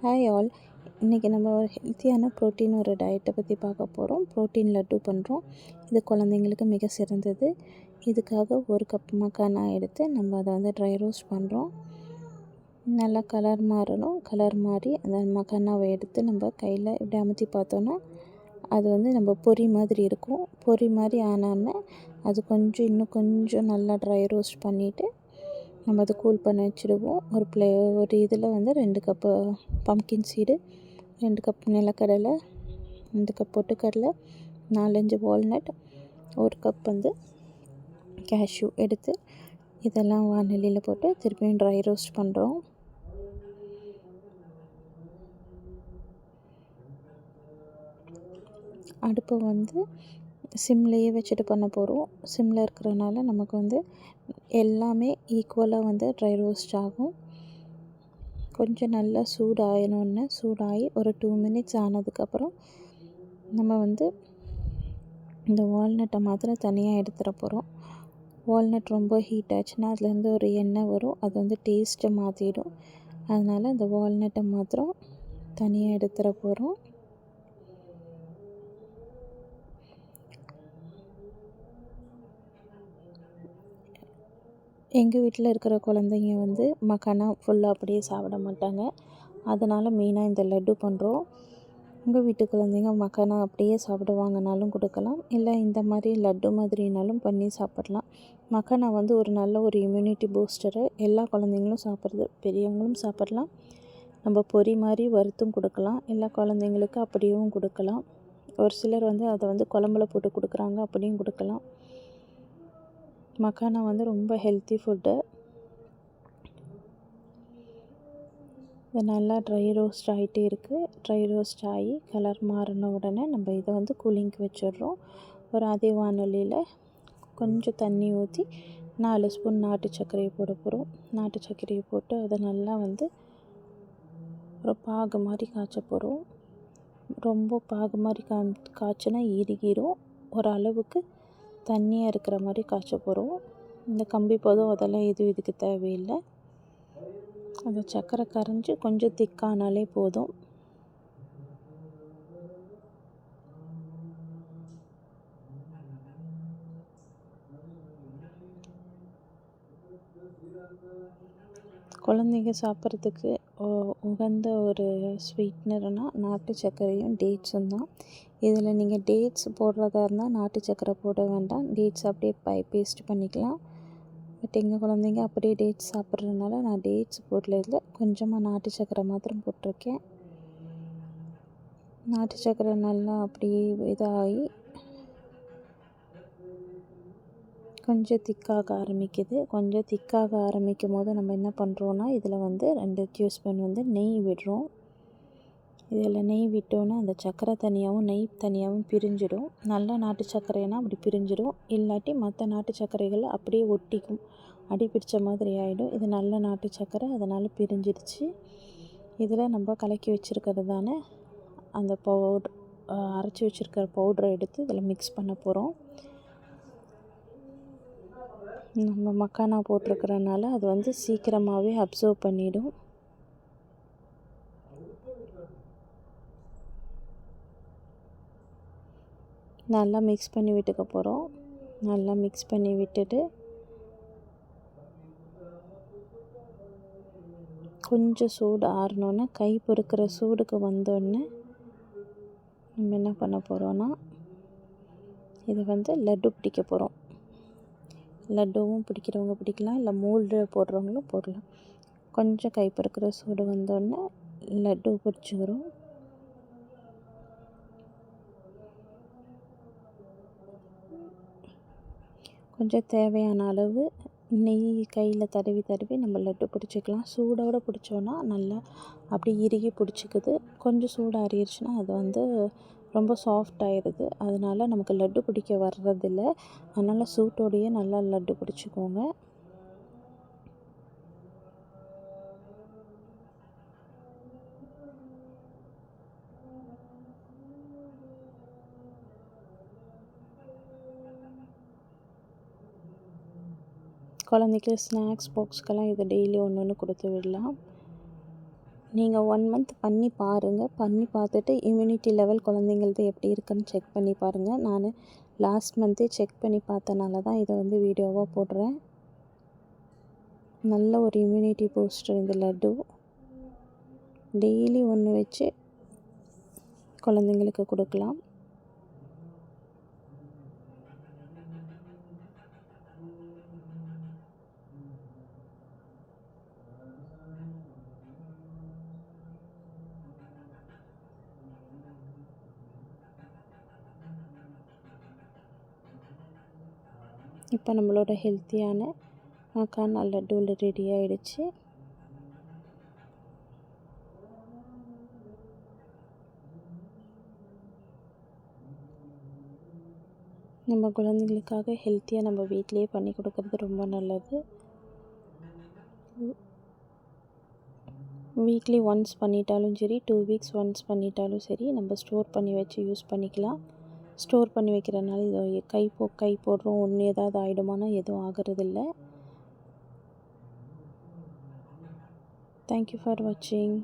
Hi all. இன்றைக்கி நம்ம ஒரு ஹெல்த்தியான ப்ரோட்டீன் ஒரு டயட்டை பற்றி பார்க்க போகிறோம். ப்ரோட்டீன் லட்டு பண்ணுறோம். இது குழந்தைங்களுக்கு மிக சிறந்தது. இதுக்காக ஒரு கப் மக்கானா எடுத்து நம்ம அதை வந்து ட்ரை ரோஸ்ட் பண்ணுறோம். நல்லா கலர் மாறணும். கலர் மாறி அந்த மக்கானாவை எடுத்து நம்ம கையில் இப்படி அமுத்தி பார்த்தோன்னா அது வந்து நம்ம பொரி மாதிரி இருக்கும். பொரி மாதிரி ஆனோடனே அது இன்னும் கொஞ்சம் நல்லா ட்ரை ரோஸ்ட் பண்ணிவிட்டு நம்ம அதை கூல் பண்ண வச்சுடுவோம். ஒரு இதில் வந்து 2 கப்பு பம்கின் சீடு, 2 கப் நிலக்கடலை, 2 கப் பொட்டுக்கடலை, 4-5 வால்நட், 1 கப் வந்து கேஷ்யூ எடுத்து இதெல்லாம் வாணலியில் போட்டு திருப்பியும் ட்ரை ரோஸ்ட் பண்ணுறோம். அடுப்பை வந்து சிம்லேயே வச்சுட்டு பண்ண போகிறோம். சிம்மில் இருக்கிறனால நமக்கு வந்து எல்லாமே ஈக்குவலாக வந்து ட்ரை ரோஸ்ட் ஆகும். கொஞ்சம் நல்லா சூடாகி ஒரு 2 மினிட்ஸ் ஆனதுக்கப்புறம் நம்ம வந்து இந்த வால்நட்டை மாத்திரம் தனியாக எடுத்துட போகிறோம். வால்நட் ரொம்ப ஹீட் ஆச்சுன்னா அதுலேருந்து ஒரு எண்ணெய் வரும். அது வந்து டேஸ்ட்டை மாற்றிடும். அதனால் அந்த வால்நட்டை மாத்திரம் தனியாக எடுத்துட போகிறோம். எங்கள் வீட்டில் இருக்கிற குழந்தைங்க வந்து மக்கானா ஃபுல்லாக அப்படியே சாப்பிட மாட்டாங்க. அதனால் மெயினாக இந்த லட்டு பண்ணுறோம். உங்கள் வீட்டு குழந்தைங்க மக்கானா அப்படியே சாப்பிடுவாங்கனாலும் கொடுக்கலாம், இல்லை இந்த மாதிரி லட்டு மாதிரினாலும் பண்ணி சாப்பிட்லாம். மக்கானா வந்து ஒரு நல்ல இம்யூனிட்டி பூஸ்டரு. எல்லா குழந்தைங்களும் சாப்பிட்றது, பெரியவங்களும் சாப்பிட்லாம். நம்ம பொரி மாதிரி வறுத்தும் கொடுக்கலாம், இல்லை குழந்தைங்களுக்கு அப்படியும் கொடுக்கலாம். ஒரு சிலர் வந்து அதை வந்து குழம்புல போட்டு கொடுக்குறாங்க, அப்படியும் கொடுக்கலாம். மக்கானா வந்து ரொம்ப ஹெல்த்தி ஃபுட்டு. இது நல்லா ட்ரை ரோஸ்ட் ஆகிட்டே இருக்குது. ட்ரை ரோஸ்ட் ஆகி கலர் மாறின உடனே நம்ம இதை வந்து கூலிங்க்கு வச்சிடுறோம். ஒரு அதே வாணலியில் கொஞ்சம் தண்ணி ஊற்றி 4 ஸ்பூன் நாட்டு சர்க்கரையை போட போகிறோம். நாட்டு சர்க்கரையை போட்டு அதை நல்லா வந்து ஒரு பாகு மாதிரி காய்ச்ச போகிறோம். ரொம்ப பாகு மாதிரி காய்ச்சினா இறுகிரும். ஒரு அளவுக்கு தண்ணியாக இருக்கிற மாதிரி காய்ச்ச போகிறோம். இந்த கம்பி பதம் அதெல்லாம் இதுக்கு தேவையில்லை. அந்த சர்க்கரை கரைஞ்சி கொஞ்சம் திக்கானாலே போதும். குழந்தைங்க சாப்பிட்றதுக்கு உகந்த ஒரு ஸ்வீட்னர்னால் நாட்டு சர்க்கரையும் டேட்ஸும் தான். இதில் நீங்கள் டேட்ஸ் போடுறதா இருந்தால் நாட்டு சர்க்கரை போட வேண்டாம். டேட்ஸ் அப்படியே பேஸ்ட் பண்ணிக்கலாம். பட் எங்கள் குழந்தைங்க அப்படியே டேட்ஸ் சாப்பிட்றதுனால நான் டேட்ஸ் போடல. இதில் கொஞ்சமாக நாட்டு சர்க்கரை மாத்திரம் போட்டிருக்கேன். நாட்டு சர்க்கரை நல்லா அப்படியே இதாகி கொஞ்சம் திக்காக ஆரம்பிக்குது. கொஞ்சம் திக்காக ஆரம்பிக்கும் போது நம்ம என்ன பண்ணுறோன்னா இதில் வந்து 2 டீஸ்பூன் வந்து நெய் விடுறோம். இதில் நெய் விட்டோன்னா அந்த சர்க்கரை தனியாகவும் நெய் தனியாகவும் பிரிஞ்சிடும். நல்ல நாட்டு சர்க்கரைனா அப்படி பிரிஞ்சிடும். இல்லாட்டி மற்ற நாட்டு சர்க்கரைகள் அப்படியே ஒட்டிக்கும், அடி பிடிச்ச மாதிரி ஆகிடும். இது நல்ல நாட்டு சர்க்கரை, அதனால் பிரிஞ்சிடுச்சு. இதில் நம்ம கலக்கி வச்சுருக்கிறதான அந்த அரைச்சி வச்சுருக்கிற பவுடரை எடுத்து இதில் மிக்ஸ் பண்ண போகிறோம். நம்ம மக்கானா போட்டிருக்கிறனால அது வந்து சீக்கிரமாகவே அப்சர்வ் பண்ணிடும். நல்லா மிக்ஸ் பண்ணி விட்டுக்க போகிறோம். நல்லா மிக்ஸ் பண்ணி விட்டுட்டு கொஞ்சம் சூடு ஆறினோன்னே, கை பொறுக்கிற சூடுக்கு வந்தோடனே நம்ம என்ன பண்ண போகிறோன்னா இதை வந்து லட்டு பிடிக்க போகிறோம். லட்டுவும் பிடிக்கிறவங்க பிடிக்கலாம், இல்லை மோல்டு போடுறவங்களும் போடலாம். கொஞ்சம் கை பொறுக்கிற சூடு வந்தோடனே லட்டு பிடிச்சிக்கிறோம். கொஞ்சம் தேவையான அளவு நெய் கையில் தடவி நம்ம லட்டு பிடிச்சிக்கலாம். சூடோடு பிடிச்சோன்னா நல்லா அப்படி இறுகி பிடிச்சிக்குது. கொஞ்சம் சூடு ஆறிடுச்சுன்னா அது வந்து ரொம்ப சாஃப்ட் ஆகிடுது. அதனால் நமக்கு லட்டு பிடிக்க வர்றதில்ல. அதனால் சூட்டோடையே நல்லா லட்டு பிடிச்சிக்கோங்க. குழந்தைக்கு ஸ்நாக்ஸ் பாக்ஸ்க்கெல்லாம் இது டெய்லி ஒன்று கொடுத்து விடலாம். நீங்கள் 1 மந்த் பண்ணி பாருங்கள். பண்ணி பார்த்துட்டு இம்யூனிட்டி லெவல் குழந்தைங்களது எப்படி இருக்குன்னு செக் பண்ணி பாருங்கள். நான் லாஸ்ட் மந்த்தே செக் பண்ணி பார்த்தனால தான் இதை வந்து வீடியோவாக போடுறேன். நல்ல ஒரு இம்யூனிட்டி பூஸ்டர் இந்த லட்டு. டெய்லி ஒன்று வச்சு குழந்தைங்களுக்கு கொடுக்கலாம். இப்போ நம்மளோட ஹெல்த்தியான மக்கானா லட்டு ரெடி ஆகிடுச்சு. நம்ம குழந்தைங்களுக்காக ஹெல்த்தியாக நம்ம வீட்டிலேயே பண்ணி கொடுக்கறது ரொம்ப நல்லது. வீக்லி ஒன்ஸ் பண்ணிட்டாலும் சரி, 2 வீக்ஸ் ஒன்ஸ் பண்ணிட்டாலும் சரி, நம்ம ஸ்டோர் பண்ணி வச்சு யூஸ் பண்ணிக்கலாம். ஸ்டோர் பண்ணி வைக்கிறனால இது கை போடுறோம் ஒன்று ஏதாவது ஆகிடுமானா எதுவும் ஆகிறதில்ல. தேங்க்யூ ஃபார் வாட்சிங்.